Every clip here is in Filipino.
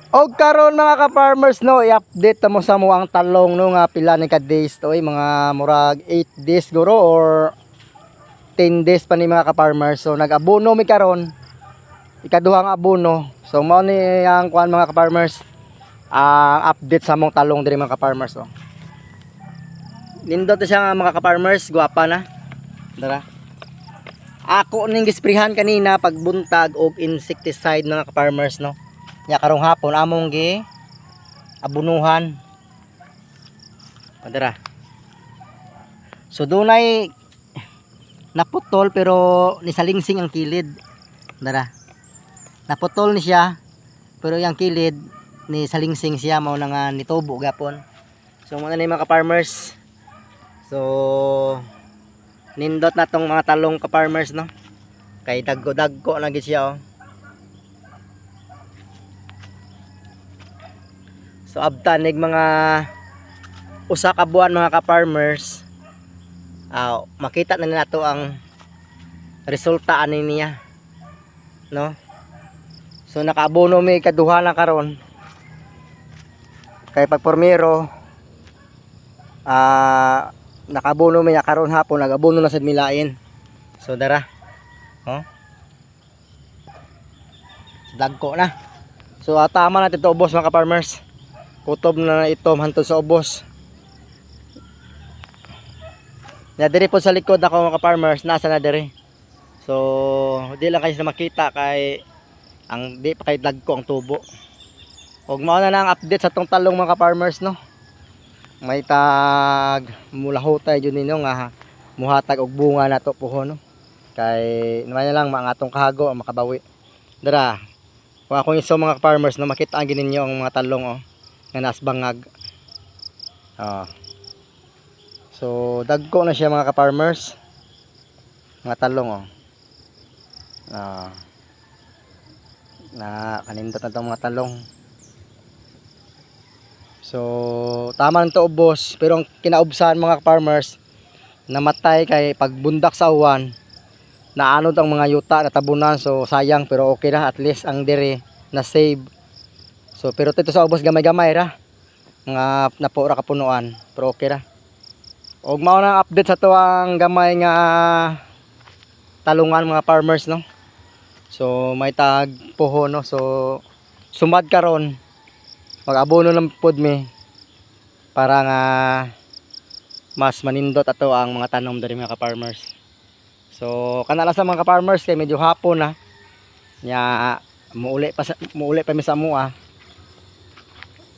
Og karon mga ka-farmers no, i-update mo sa mo ang talong no nga pila ni ka days to mga murag 8 days guro or 10 days pa ni mga ka-farmers. So nag-abono mi karon. Ikaduhang abono. So mao ni ang kuan mga ka-farmers. Ang update sa mong talong diri mga ka-farmers oh. Nindot siya mga ka-farmers, guwapa na. Dara. Ako ning gisprihan kanina pagbuntag og insecticide mga ka-farmers no. Nya karong hapon among gi abunuhan. Padara. So dunay naputol pero nisalingsing ang kilid. Dara. Naputol ni siya pero yang kilid ni salingsing siya mao na nga nitubo gapon. So mo na ni mga ka-farmers. So nindot na tong mga talong ka-farmers no. Kay dagko-dagko na gid siya oh. So abtanig mga usa ka buwan mga ka-farmers. Makita na nato ang resulta ani niya. No? So nakaabono mi kaduha na karon. Kay pag pormero nakabono mi karon hapon nagabono na sad milain. So dara. Oh. Dagko na. So tama na tito ubos mga ka-farmers. Kutob na ito hantod sa ubos. Na diri po sa likod ako mga ka-farmers, nasa na diri. So di lang kayo na makita kay ang di pa kay dagko ang tubo. Og mao na lang update sa tong talong mga ka-farmers no. May tag mulahutay jud ninyo nga muhatag og bunga nato puho no. Kay naman na lang mga atong kahago ang makabawi. Dara. Kung ako iso mga ka-farmers no makita ang gininyo ang mga talong oh nga nasbangag. So dagko na siya mga ka-farmers. Mga talong oh. Na kanindot na itong mga talong. So tama nito ubos pero ang kinaubsan mga farmers namatay kay pagbundak sa uwan naanod ang mga yuta na tabunan. So sayang pero okay na at least ang diri na save. So pero dito sa ubos gamay-gamay ra nga napura kapunuan pero okay ra. Og mao na update sa to ang gamay nga talungan mga farmers no. So may tag puho no. So sumad karon mag-abono ng pod mi para nga mas manindot ato ang mga tanom diri mga ka-farmers. So kanala sa mga ka-farmers kay medyo hapon na nya muuli pa mi sa mua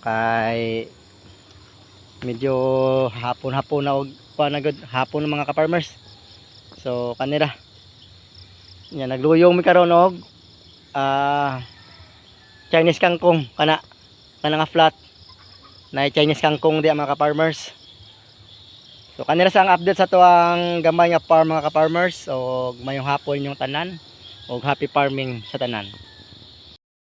kay medyo hapon na og panagod hapon ng mga ka-farmers. So kanira nya nagluyong mi karon og Chinese kangkong kana nga flat na Chinese kangkong di mga ka-farmers. So kanira sa ang update sa to ang gamay nga farm mga ka-farmers. O mayong hapon yung tanan og happy farming sa tanan.